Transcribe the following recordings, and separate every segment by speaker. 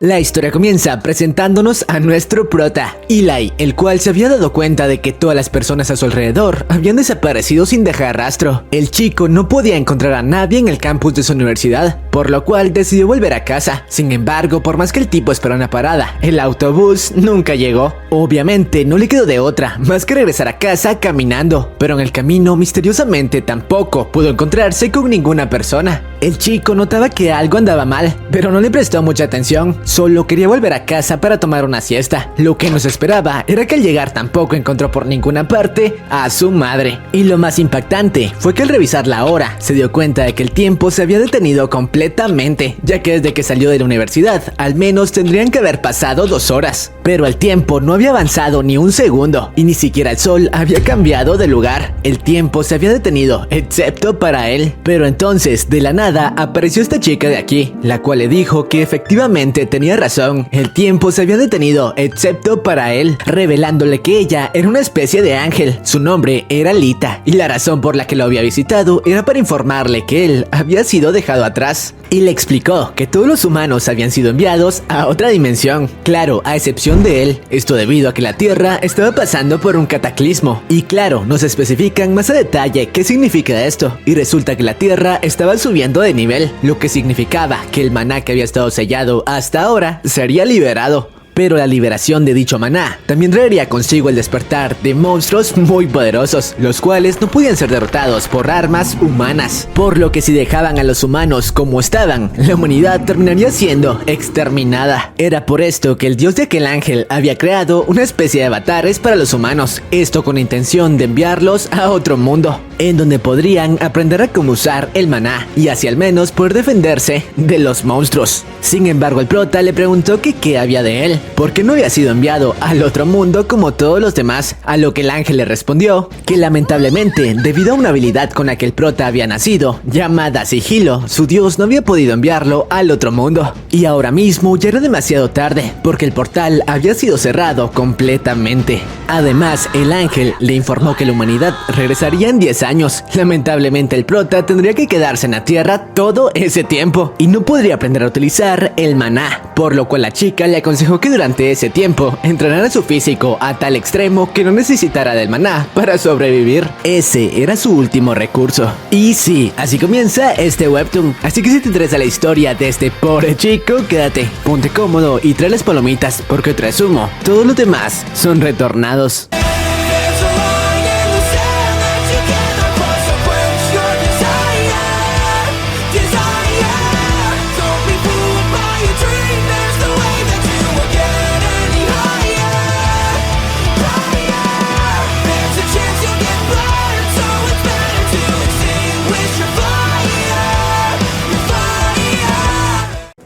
Speaker 1: La historia comienza presentándonos a nuestro prota, Eli, el cual se había dado cuenta de que todas las personas a su alrededor habían desaparecido sin dejar rastro. El chico no podía encontrar a nadie en el campus de su universidad, por lo cual decidió volver a casa. Sin embargo, por más que el tipo esperó una parada, el autobús nunca llegó. Obviamente no le quedó de otra más que regresar a casa caminando, pero en el camino misteriosamente tampoco pudo encontrarse con ninguna persona. El chico notaba que algo andaba mal, pero no le prestó mucha atención. Solo quería volver a casa para tomar una siesta. Lo que no se esperaba era que al llegar tampoco encontró por ninguna parte a su madre. Y lo más impactante fue que al revisar la hora se dio cuenta de que el tiempo se había detenido completamente, ya que desde que salió de la universidad al menos tendrían que haber pasado 2 horas. Pero el tiempo no había avanzado ni un segundo y ni siquiera el sol había cambiado de lugar. El tiempo se había detenido, excepto para él. Pero entonces, de la nada, apareció esta chica de aquí, la cual le dijo que efectivamente tenía razón. El tiempo se había detenido, excepto para él, revelándole que ella era una especie de ángel. Su nombre era Lita, y la razón por la que lo había visitado era para informarle que él había sido dejado atrás. Y le explicó que todos los humanos habían sido enviados a otra dimensión, claro, a excepción de él. Esto debido a que la Tierra estaba pasando por un cataclismo. Y claro, nos especifican más a detalle qué significa esto. Y resulta que la Tierra estaba subiendo de nivel, lo que significaba que el maná que había estado sellado hasta ahora sería liberado. Pero la liberación de dicho maná también traería consigo el despertar de monstruos muy poderosos, los cuales no podían ser derrotados por armas humanas. Por lo que si dejaban a los humanos como estaban, la humanidad terminaría siendo exterminada. Era por esto que el dios de aquel ángel había creado una especie de avatares para los humanos, esto con la intención de enviarlos a otro mundo, en donde podrían aprender a cómo usar el maná y así al menos poder defenderse de los monstruos. Sin embargo, el prota le preguntó que qué había de él, porque no había sido enviado al otro mundo como todos los demás, a lo que el ángel le respondió que lamentablemente, debido a una habilidad con la que el prota había nacido, llamada sigilo, su dios no había podido enviarlo al otro mundo. Y ahora mismo ya era demasiado tarde, porque el portal había sido cerrado completamente. Además, el ángel le informó que la humanidad regresaría en 10 años. Lamentablemente el prota tendría que quedarse en la tierra todo ese tiempo, y no podría aprender a utilizar el maná, por lo cual la chica le aconsejó que durante ese tiempo entrenara su físico a tal extremo que no necesitara del maná para sobrevivir. Ese era su último recurso. Y sí, así comienza este webtoon. Así que si te interesa la historia de este pobre chico, quédate, ponte cómodo y trae las palomitas, porque te resumo, todos los demás son retornados.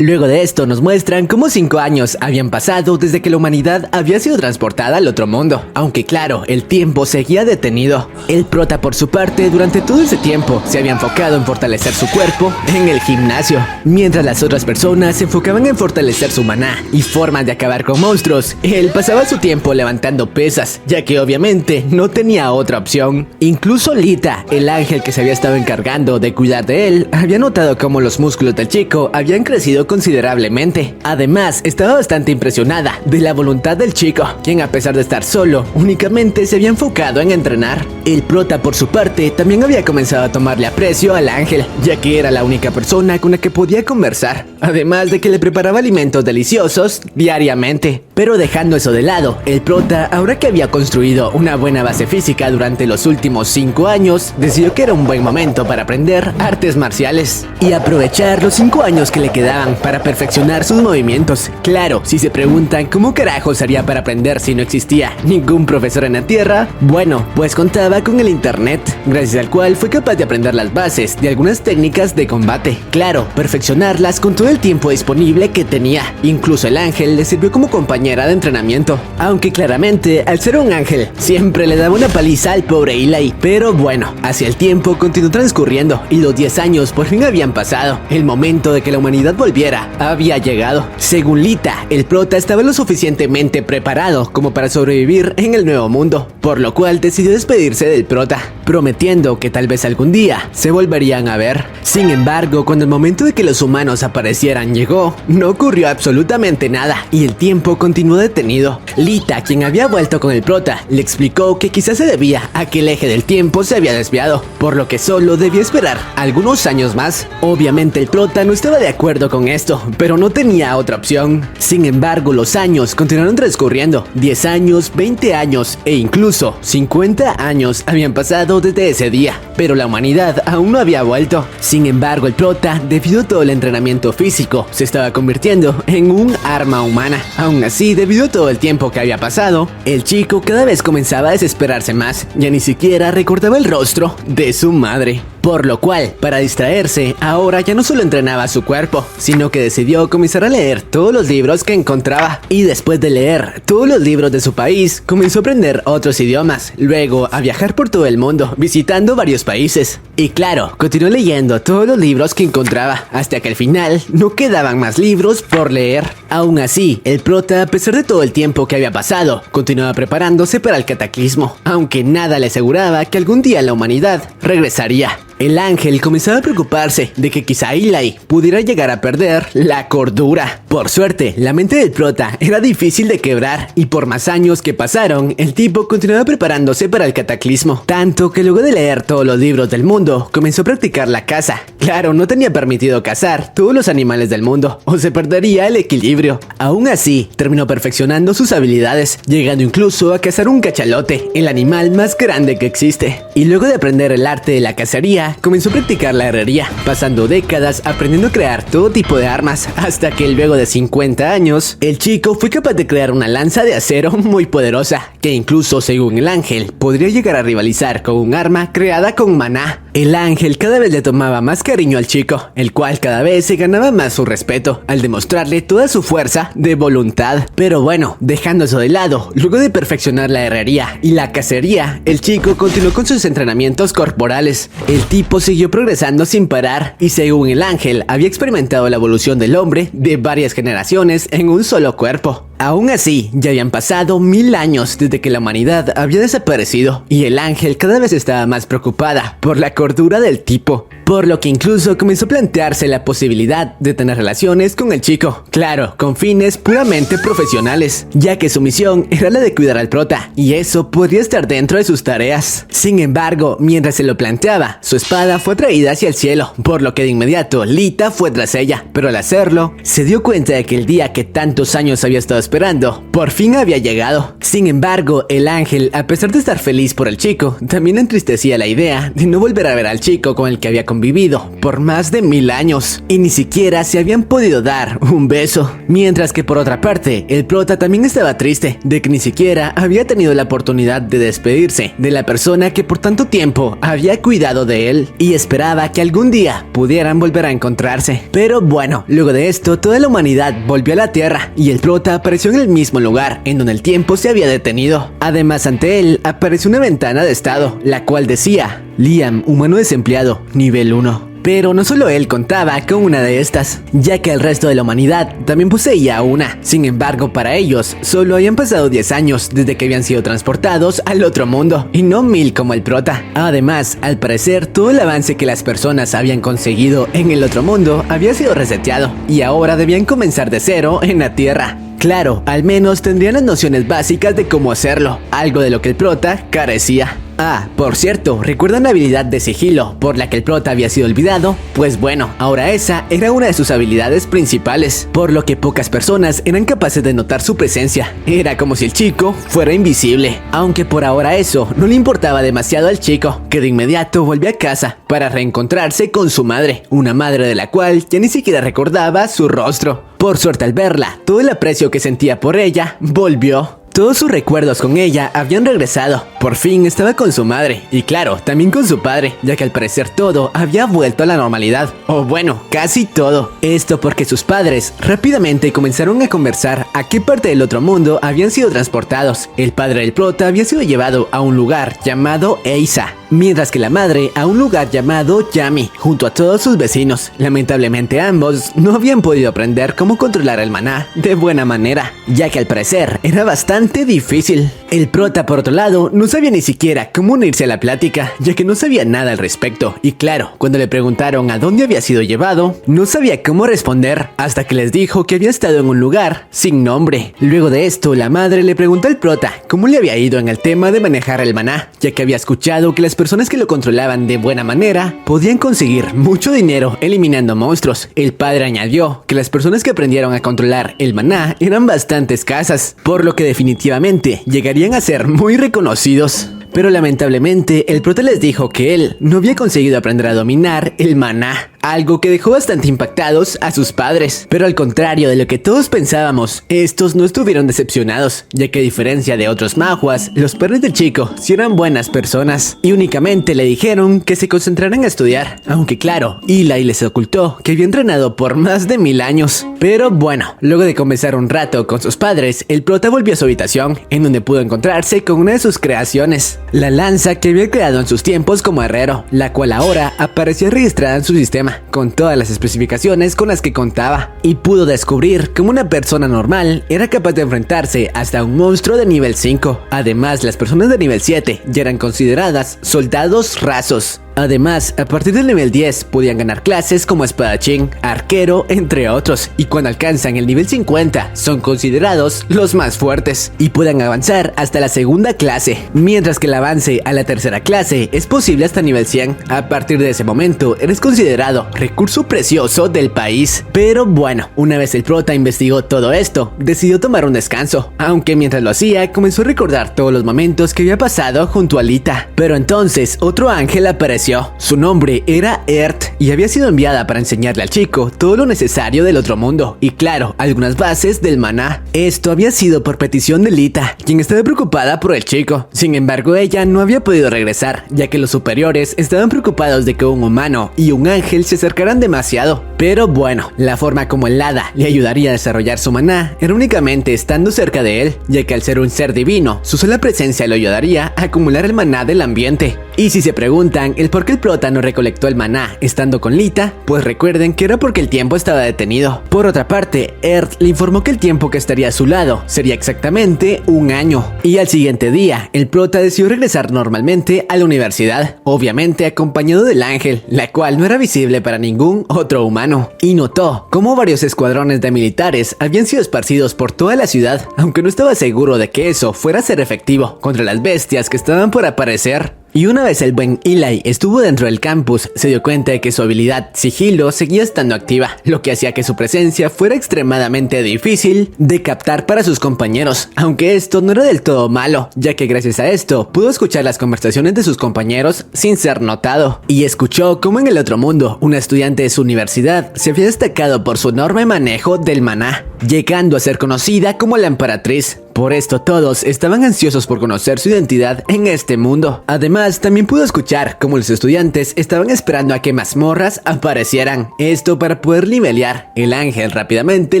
Speaker 1: Luego de esto nos muestran cómo 5 años habían pasado desde que la humanidad había sido transportada al otro mundo, aunque claro, el tiempo seguía detenido. El prota por su parte, durante todo ese tiempo, se había enfocado en fortalecer su cuerpo en el gimnasio, mientras las otras personas se enfocaban en fortalecer su maná y formas de acabar con monstruos. Él pasaba su tiempo levantando pesas, ya que obviamente no tenía otra opción. Incluso Lita, el ángel que se había estado encargando de cuidar de él, había notado cómo los músculos del chico habían crecido considerablemente. Además, estaba bastante impresionada de la voluntad del chico, quien a pesar de estar solo, únicamente se había enfocado en entrenar. El prota por su parte también había comenzado a tomarle aprecio al ángel, ya que era la única persona con la que podía conversar, además de que le preparaba alimentos deliciosos diariamente. Pero dejando eso de lado, el prota, ahora que había construido una buena base física durante los últimos 5 años, decidió que era un buen momento para aprender artes marciales y aprovechar los 5 años que le quedaban para perfeccionar sus movimientos. Claro, si se preguntan cómo carajos haría para aprender si no existía ningún profesor en la Tierra, bueno, pues contaba con el internet, gracias al cual fue capaz de aprender las bases de algunas técnicas de combate. Claro, perfeccionarlas con todo el tiempo disponible que tenía. Incluso el ángel le sirvió como compañero compañera de entrenamiento, aunque claramente al ser un ángel siempre le daba una paliza al pobre Eli. Pero bueno, hacia el tiempo continuó transcurriendo y los 10 años por fin habían pasado. El momento de que la humanidad volviera había llegado. Según Lita, el prota estaba lo suficientemente preparado como para sobrevivir en el nuevo mundo, por lo cual decidió despedirse del prota, prometiendo que tal vez algún día se volverían a ver. Sin embargo, cuando el momento de que los humanos aparecieran llegó, no ocurrió absolutamente nada y el tiempo continuó detenido. Lita, quien había vuelto con el prota, le explicó que quizás se debía a que el eje del tiempo se había desviado, por lo que solo debía esperar algunos años más. Obviamente el prota no estaba de acuerdo con esto, pero no tenía otra opción. Sin embargo, los años continuaron transcurriendo. 10 años, 20 años e incluso 50 años habían pasado desde ese día, pero la humanidad aún no había vuelto. Sin embargo, el prota, debido a todo el entrenamiento físico, se estaba convirtiendo en un arma humana. Aún así, debido a todo el tiempo que había pasado, el chico cada vez comenzaba a desesperarse más. Ya ni siquiera recordaba el rostro de su madre. Por lo cual, para distraerse, ahora ya no solo entrenaba su cuerpo, sino que decidió comenzar a leer todos los libros que encontraba. Y después de leer todos los libros de su país, comenzó a aprender otros idiomas, luego a viajar por todo el mundo, visitando varios países. Y claro, continuó leyendo todos los libros que encontraba, hasta que al final no quedaban más libros por leer. Aún así, el prota, a pesar de todo el tiempo que había pasado, continuaba preparándose para el cataclismo, aunque nada le aseguraba que algún día la humanidad regresaría. El ángel comenzaba a preocuparse de que quizá Eli pudiera llegar a perder la cordura. Por suerte, la mente del prota era difícil de quebrar y por más años que pasaron, el tipo continuaba preparándose para el cataclismo. Tanto que luego de leer todos los libros del mundo, comenzó a practicar la caza. Claro, no tenía permitido cazar todos los animales del mundo, o se perdería el equilibrio. Aún así, terminó perfeccionando sus habilidades, llegando incluso a cazar un cachalote, el animal más grande que existe. Y luego de aprender el arte de la cacería, comenzó a practicar la herrería, pasando décadas aprendiendo a crear todo tipo de armas, hasta que luego de 50 años, el chico fue capaz de crear una lanza de acero muy poderosa, que incluso según el ángel, podría llegar a rivalizar con un arma creada con maná. El ángel cada vez le tomaba más cariño al chico, el cual cada vez se ganaba más su respeto, al demostrarle toda su fuerza de voluntad. Pero bueno, dejando eso de lado, luego de perfeccionar la herrería y la cacería, el chico continuó con sus entrenamientos corporales. El tipo siguió progresando sin parar y según el ángel había experimentado la evolución del hombre de varias generaciones en un solo cuerpo. Aún así, ya habían pasado 1000 años desde que la humanidad había desaparecido y el ángel cada vez estaba más preocupada por la cordura del tipo, por lo que incluso comenzó a plantearse la posibilidad de tener relaciones con el chico, claro, con fines puramente profesionales, ya que su misión era la de cuidar al prota y eso podría estar dentro de sus tareas. Sin embargo, mientras se lo planteaba, su espada fue traída hacia el cielo, por lo que de inmediato Lita fue tras ella, pero al hacerlo, se dio cuenta de que el día que tantos años había estado esperando, por fin había llegado. Sin embargo, el ángel, a pesar de estar feliz por el chico, también entristecía la idea de no volver a ver al chico con el que había convivido por más de 1000 años, y ni siquiera se habían podido dar un beso. Mientras que por otra parte, el prota también estaba triste de que ni siquiera había tenido la oportunidad de despedirse de la persona que por tanto tiempo había cuidado de él, y esperaba que algún día pudieran volver a encontrarse. Pero bueno, luego de esto, toda la humanidad volvió a la Tierra, y el prota apareció en el mismo lugar en donde el tiempo se había detenido. Además, ante él apareció una ventana de estado, la cual decía: Liam, humano desempleado, nivel 1. Pero no solo él contaba con una de estas, ya que el resto de la humanidad también poseía una. Sin embargo, para ellos, solo habían pasado 10 años desde que habían sido transportados al otro mundo, y no 1000 como el prota. Además, al parecer, todo el avance que las personas habían conseguido en el otro mundo había sido reseteado, y ahora debían comenzar de cero en la Tierra. Claro, al menos tendrían las nociones básicas de cómo hacerlo, algo de lo que el prota carecía. Ah, por cierto, ¿recuerdan la habilidad de sigilo por la que el prota había sido olvidado? Pues bueno, ahora esa era una de sus habilidades principales, por lo que pocas personas eran capaces de notar su presencia. Era como si el chico fuera invisible, aunque por ahora eso no le importaba demasiado al chico, que de inmediato volvió a casa para reencontrarse con su madre, una madre de la cual ya ni siquiera recordaba su rostro. Por suerte, al verla, todo el aprecio que sentía por ella volvió. Todos sus recuerdos con ella habían regresado. Por fin estaba con su madre y claro, también con su padre, ya que al parecer todo había vuelto a la normalidad. O bueno, casi todo. Esto porque sus padres rápidamente comenzaron a conversar a qué parte del otro mundo habían sido transportados. El padre del prota había sido llevado a un lugar llamado Eisa, mientras que la madre a un lugar llamado Yami, junto a todos sus vecinos. Lamentablemente ambos no habían podido aprender cómo controlar el maná de buena manera, ya que al parecer era bastante difícil. El prota, por otro lado, no sabía ni siquiera cómo unirse a la plática, ya que no sabía nada al respecto. Y claro, cuando le preguntaron a dónde había sido llevado, no sabía cómo responder, hasta que les dijo que había estado en un lugar sin nombre. Luego de esto, la madre le preguntó al prota cómo le había ido en el tema de manejar el maná, ya que había escuchado que las personas que lo controlaban de buena manera podían conseguir mucho dinero eliminando monstruos. El padre añadió que las personas que aprendieron a controlar el maná eran bastante escasas, por lo que definitivamente llegarían a ser muy reconocidos. Pero lamentablemente el prota les dijo que él no había conseguido aprender a dominar el maná, algo que dejó bastante impactados a sus padres. Pero al contrario de lo que todos pensábamos, estos no estuvieron decepcionados, ya que a diferencia de otros mahuas, los padres del chico sí eran buenas personas y únicamente le dijeron que se concentraran a estudiar, aunque claro, Eli les ocultó que había entrenado por más de 1000 años. Pero bueno, luego de conversar un rato con sus padres, el prota volvió a su habitación, en donde pudo encontrarse con una de sus creaciones, la lanza que había creado en sus tiempos como herrero, la cual ahora aparecía registrada en su sistema, con todas las especificaciones con las que contaba, y pudo descubrir cómo una persona normal era capaz de enfrentarse hasta un monstruo de nivel 5. Además, las personas de nivel 7 ya eran consideradas soldados rasos. Además, a partir del nivel 10 podían ganar clases como espadachín, arquero, entre otros, y cuando alcanzan el nivel 50 son considerados los más fuertes y pueden avanzar hasta la segunda clase, mientras que el avance a la tercera clase es posible hasta nivel 100. A partir de ese momento eres considerado recurso precioso del país. Pero bueno, una vez el prota investigó todo esto, decidió tomar un descanso, aunque mientras lo hacía comenzó a recordar todos los momentos que había pasado junto a Lita. Pero entonces otro ángel apareció. Su nombre era Earth y había sido enviada para enseñarle al chico todo lo necesario del otro mundo y claro, algunas bases del maná. Esto había sido por petición de Lita, quien estaba preocupada por el chico. Sin embargo, ella no había podido regresar, ya que los superiores estaban preocupados de que un humano y un ángel se acercaran demasiado. Pero bueno, la forma como el hada le ayudaría a desarrollar su maná era únicamente estando cerca de él, ya que al ser un ser divino, su sola presencia le ayudaría a acumular el maná del ambiente. Y si se preguntan el por qué el prota no recolectó el maná estando con Lita, pues recuerden que era porque el tiempo estaba detenido. Por otra parte, Earth le informó que el tiempo que estaría a su lado sería exactamente 1 año. Y al siguiente día, el prota decidió regresar normalmente a la universidad, obviamente acompañado del ángel, la cual no era visible para ningún otro humano. Y notó cómo varios escuadrones de militares habían sido esparcidos por toda la ciudad, aunque no estaba seguro de que eso fuera a ser efectivo contra las bestias que estaban por aparecer. Y una vez el buen Eli estuvo dentro del campus, se dio cuenta de que su habilidad sigilo seguía estando activa, lo que hacía que su presencia fuera extremadamente difícil de captar para sus compañeros, aunque esto no era del todo malo, ya que gracias a esto pudo escuchar las conversaciones de sus compañeros sin ser notado, y escuchó cómo en el otro mundo una estudiante de su universidad se había destacado por su enorme manejo del maná, llegando a ser conocida como la Emperatriz. Por esto todos estaban ansiosos por conocer su identidad en este mundo. Además, también pudo escuchar cómo los estudiantes estaban esperando a que mazmorras aparecieran, esto para poder nivelear. El ángel rápidamente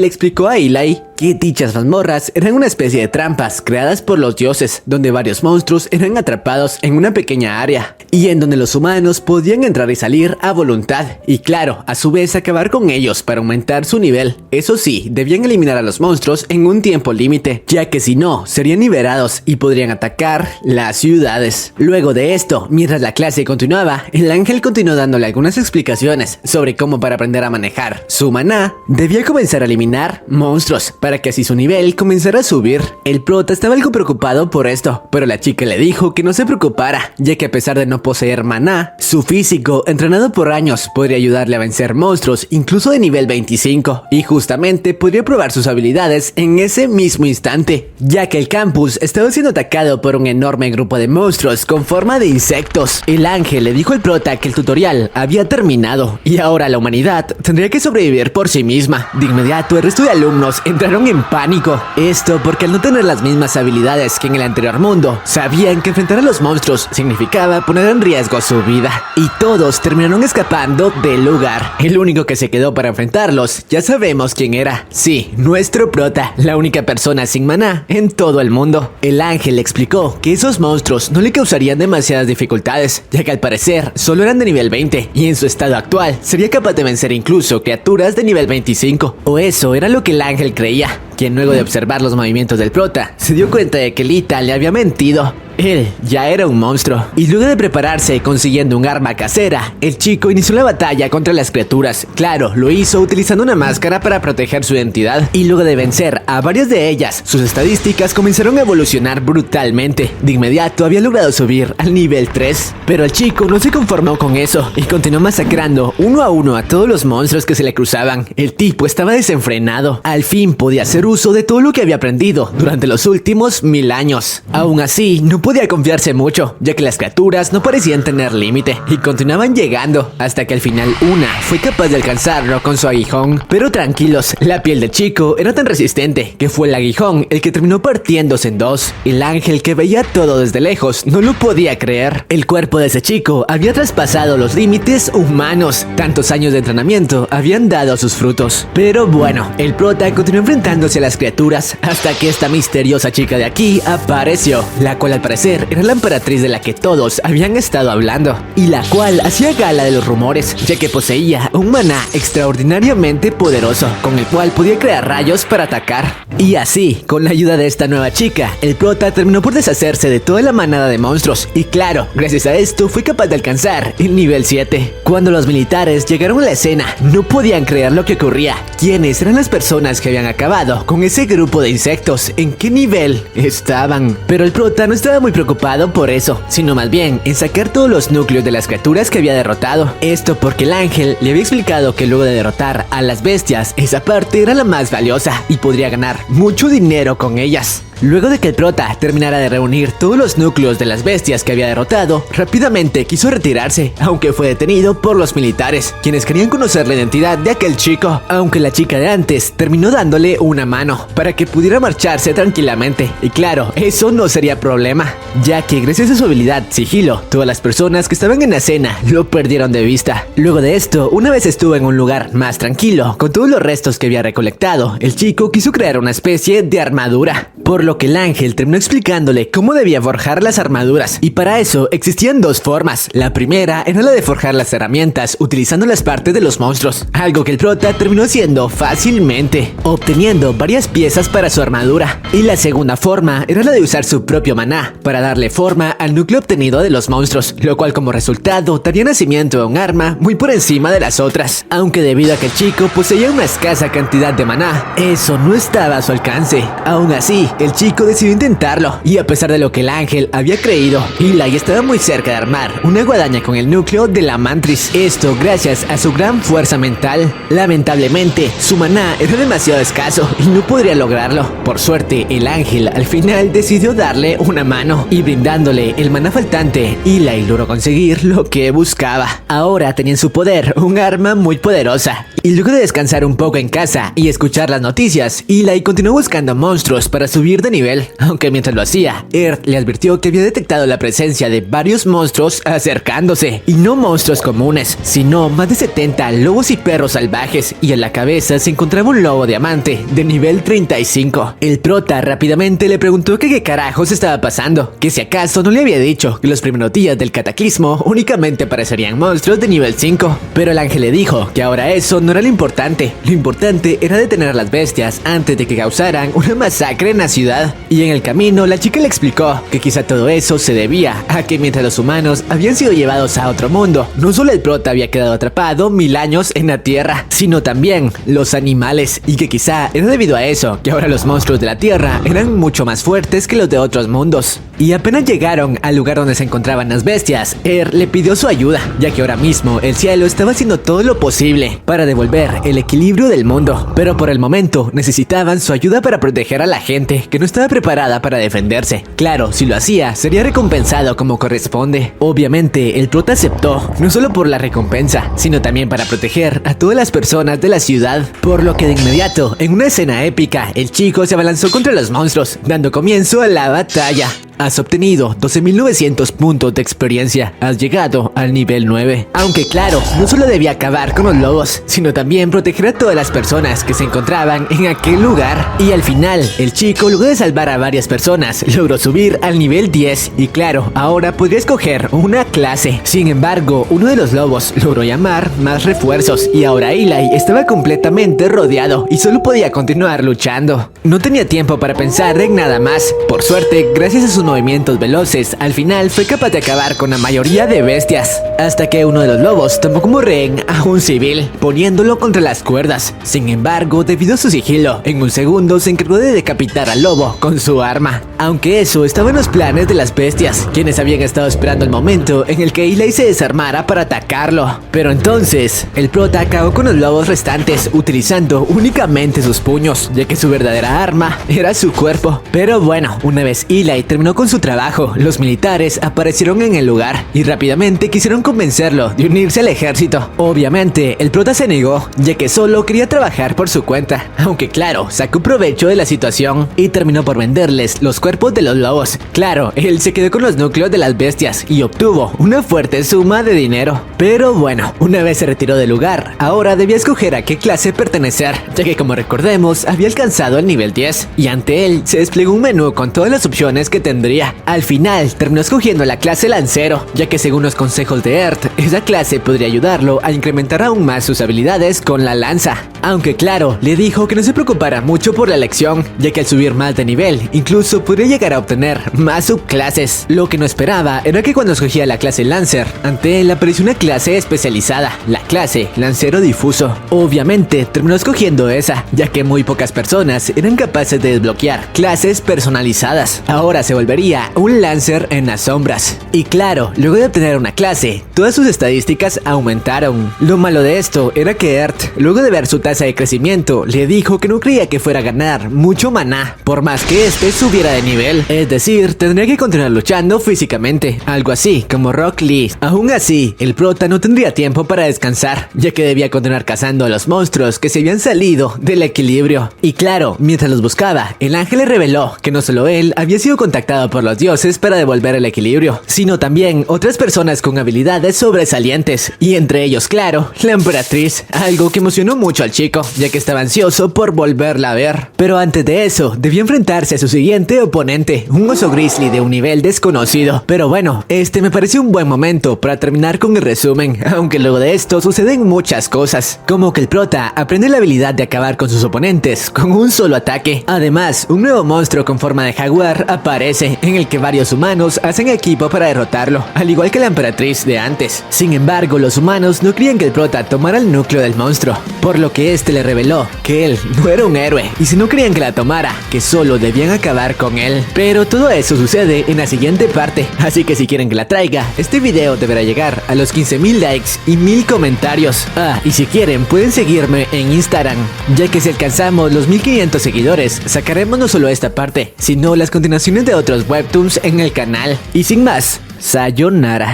Speaker 1: le explicó a Eli que dichas mazmorras eran una especie de trampas creadas por los dioses, donde varios monstruos eran atrapados en una pequeña área, y en donde los humanos podían entrar y salir a voluntad, y claro, a su vez acabar con ellos para aumentar su nivel. Eso sí, debían eliminar a los monstruos en un tiempo límite, ya que si no, serían liberados y podrían atacar las ciudades. Luego de esto, mientras la clase continuaba, el ángel continuó dándole algunas explicaciones sobre cómo para aprender a manejar su maná, debía comenzar a eliminar monstruos, para que así su nivel comenzara a subir. El prota estaba algo preocupado por esto, pero la chica le dijo que no se preocupara, ya que a pesar de no poseer maná, su físico, entrenado por años, podría ayudarle a vencer monstruos, incluso de nivel 25, y justamente podría probar sus habilidades en ese mismo instante, ya que el campus estaba siendo atacado por un enorme grupo de monstruos con forma de insectos. El ángel le dijo al prota que el tutorial había terminado, y ahora la humanidad tendría que sobrevivir por sí misma. De inmediato, el resto de alumnos entraron entraron en pánico. Esto porque al no tener las mismas habilidades que en el anterior mundo, sabían que enfrentar a los monstruos significaba poner en riesgo su vida. Y todos terminaron escapando del lugar. El único que se quedó para enfrentarlos, ya sabemos quién era. Sí, nuestro prota, la única persona sin maná en todo el mundo. El ángel le explicó que esos monstruos no le causarían demasiadas dificultades, ya que al parecer solo eran de nivel 20 y en su estado actual sería capaz de vencer incluso criaturas de nivel 25. O eso era lo que el ángel creía, quien luego de observar los movimientos del prota, se dio cuenta de que Lita le había mentido. Él ya era un monstruo. Y luego de prepararse consiguiendo un arma casera, el chico inició la batalla contra las criaturas. Claro, lo hizo utilizando una máscara para proteger su identidad. Y luego de vencer a varias de ellas, sus estadísticas comenzaron a evolucionar brutalmente. De inmediato había logrado subir al nivel 3. Pero el chico no se conformó con eso y continuó masacrando uno a uno a todos los monstruos que se le cruzaban. El tipo estaba desenfrenado. Al fin podía hacer uso de todo lo que había aprendido durante los últimos 1000 años. Aún así, no podía confiarse mucho, ya que las criaturas no parecían tener límite y continuaban llegando, hasta que al final una fue capaz de alcanzarlo con su aguijón. Pero tranquilos, la piel del chico era tan resistente que fue el aguijón el que terminó partiéndose en dos. El ángel, que veía todo desde lejos, no lo podía creer. El cuerpo de ese chico había traspasado los límites humanos. Tantos años de entrenamiento habían dado sus frutos. Pero bueno, el prota continuó enfrentándose a las criaturas hasta que esta misteriosa chica de aquí apareció, la cual al parecer era la emperatriz de la que todos habían estado hablando, y la cual hacía gala de los rumores, ya que poseía un maná extraordinariamente poderoso, con el cual podía crear rayos para atacar. Y así, con la ayuda de esta nueva chica, el prota terminó por deshacerse de toda la manada de monstruos, y claro, gracias a esto fue capaz de alcanzar el nivel 7. Cuando los militares llegaron a la escena, no podían creer lo que ocurría. ¿Quiénes eran las personas que habían acabado con ese grupo de insectos? ¿En qué nivel estaban? Pero el prota no estaba muy preocupado por eso, sino más bien en sacar todos los núcleos de las criaturas que había derrotado. Esto porque el ángel le había explicado que luego de derrotar a las bestias, esa parte era la más valiosa y podría ganar mucho dinero con ellas. Luego de que el prota terminara de reunir todos los núcleos de las bestias que había derrotado, rápidamente quiso retirarse, aunque fue detenido por los militares, quienes querían conocer la identidad de aquel chico, aunque la chica de antes terminó dándole una mano para que pudiera marcharse tranquilamente. Y claro, eso no sería problema, ya que gracias a su habilidad sigilo, todas las personas que estaban en la escena lo perdieron de vista. Luego de esto, una vez estuvo en un lugar más tranquilo, con todos los restos que había recolectado, el chico quiso crear una especie de armadura, por lo que el ángel terminó explicándole cómo debía forjar las armaduras, y para eso existían dos formas. La primera era la de forjar las herramientas utilizando las partes de los monstruos, algo que el prota terminó haciendo fácilmente, obteniendo varias piezas para su armadura. Y la segunda forma era la de usar su propio maná para darle forma al núcleo obtenido de los monstruos, lo cual como resultado daría nacimiento a un arma muy por encima de las otras. Aunque debido a que el chico poseía una escasa cantidad de maná, eso no estaba a su alcance. Aún así, el chico decidió intentarlo, y a pesar de lo que el ángel había creído, Eli estaba muy cerca de armar una guadaña con el núcleo de la mantis. Esto gracias a su gran fuerza mental. Lamentablemente, su maná era demasiado escaso y no podría lograrlo. Por suerte, el ángel al final decidió darle una mano, y brindándole el maná faltante, Eli logró conseguir lo que buscaba. Ahora tenía en su poder un arma muy poderosa. Y luego de descansar un poco en casa y escuchar las noticias, Eli continuó buscando monstruos para subir de nivel, aunque mientras lo hacía, Earth le advirtió que había detectado la presencia de varios monstruos acercándose, y no monstruos comunes, sino más de 70 lobos y perros salvajes, y en la cabeza se encontraba un lobo diamante de nivel 35. El prota rápidamente le preguntó que qué carajos estaba pasando, que si acaso no le había dicho que los primeros días del cataclismo únicamente aparecerían monstruos de nivel 5, pero el ángel le dijo que ahora eso no era lo importante era detener a las bestias antes de que causaran una masacre en la ciudad. Y en el camino, la chica le explicó que quizá todo eso se debía a que mientras los humanos habían sido llevados a otro mundo, no solo el prota había quedado atrapado 1000 años en la tierra, sino también los animales, y que quizá era debido a eso que ahora los monstruos de la tierra eran mucho más fuertes que los de otros mundos. Y apenas llegaron al lugar donde se encontraban las bestias, le pidió su ayuda, ya que ahora mismo el cielo estaba haciendo todo lo posible para devolver devolver el equilibrio del mundo, pero por el momento necesitaban su ayuda para proteger a la gente que no estaba preparada para defenderse. Claro, si lo hacía, sería recompensado como corresponde. Obviamente, el prota aceptó, no solo por la recompensa, sino también para proteger a todas las personas de la ciudad, por lo que de inmediato, en una escena épica, el chico se abalanzó contra los monstruos, dando comienzo a la batalla. Has obtenido 12.900 puntos de experiencia. Has llegado al nivel 9. Aunque claro, no solo debía acabar con los lobos, sino también proteger a todas las personas que se encontraban en aquel lugar. Y al final, el chico, luego de salvar a varias personas, logró subir al nivel 10. Y claro, ahora podría escoger una clase. Sin embargo, uno de los lobos logró llamar más refuerzos. Y ahora Eli estaba completamente rodeado y solo podía continuar luchando. No tenía tiempo para pensar en nada más. Por suerte, gracias a sus movimientos veloces, al final fue capaz de acabar con la mayoría de bestias, hasta que uno de los lobos tomó como rehén a un civil, poniéndolo contra las cuerdas. Sin embargo, debido a su sigilo, en un segundo se encargó de decapitar al lobo con su arma. Aunque eso estaba en los planes de las bestias, quienes habían estado esperando el momento en el que Eli se desarmara para atacarlo. Pero entonces, el prota acabó con los lobos restantes, utilizando únicamente sus puños, ya que su verdadera arma era su cuerpo. Pero bueno, una vez Eli terminó con su trabajo, los militares aparecieron en el lugar y rápidamente quisieron convencerlo de unirse al ejército. Obviamente, el prota se negó, ya que solo quería trabajar por su cuenta, aunque claro, sacó provecho de la situación y terminó por venderles los cuerpos de los lobos. Claro, él se quedó con los núcleos de las bestias y obtuvo una fuerte suma de dinero. Pero bueno, una vez se retiró del lugar, ahora debía escoger a qué clase pertenecer, ya que como recordemos, había alcanzado el nivel 10 y ante él se desplegó un menú con todas las opciones que tendría. Al final, terminó escogiendo la clase lancero, ya que según los consejos de Earth, esa clase podría ayudarlo a incrementar aún más sus habilidades con la lanza. Aunque claro, le dijo que no se preocupara mucho por la elección, ya que al subir más de nivel, incluso podría llegar a obtener más subclases. Lo que no esperaba era que cuando escogía la clase Lancer, ante él apareció una clase especializada, la clase Lancero Difuso. Obviamente, terminó escogiendo esa, ya que muy pocas personas eran capaces de desbloquear clases personalizadas. Ahora se volvería un Lancer en las sombras. Y claro, luego de obtener una clase, todas sus estadísticas aumentaron. Lo malo de esto era que Earth, luego de ver su tasa de crecimiento, le dijo que no creía que fuera a ganar mucho maná, por más que este subiera de nivel. Es decir, tendría que continuar luchando físicamente, algo así como Rock Lee. Aún así, el prota no tendría tiempo para descansar, ya que debía continuar cazando a los monstruos que se habían salido del equilibrio. Y claro, mientras los buscaba, el ángel le reveló que no solo él había sido contactado por los dioses para devolver el equilibrio, sino también otras personas con habilidades sobresalientes, y entre ellos, claro, la emperatriz, algo que emocionó mucho al chico, ya que estaba ansioso por volverla a ver. Pero antes de eso, debía enfrentarse a su siguiente oponente, un oso grizzly de un nivel desconocido. Pero bueno, este me pareció un buen momento para terminar con el resumen, aunque luego de esto suceden muchas cosas, como que el prota aprende la habilidad de acabar con sus oponentes con un solo ataque. Además, un nuevo monstruo con forma de jaguar aparece, en el que varios humanos hacen equipo para derrotarlo, al igual que la emperatriz de antes. Sin embargo, los humanos no querían que el prota tomara el núcleo del monstruo, por lo que este le reveló que él no era un héroe, y si no querían que la tomara, que solo debían acabar con él. Pero todo eso sucede en la siguiente parte, así que si quieren que la traiga, este video deberá llegar a los 15.000 likes y 1000 comentarios. Y si quieren, pueden seguirme en Instagram, ya que si alcanzamos los 1500 seguidores, sacaremos no solo esta parte, sino las continuaciones de otros webtoons en el canal. Y sin más, sayonara.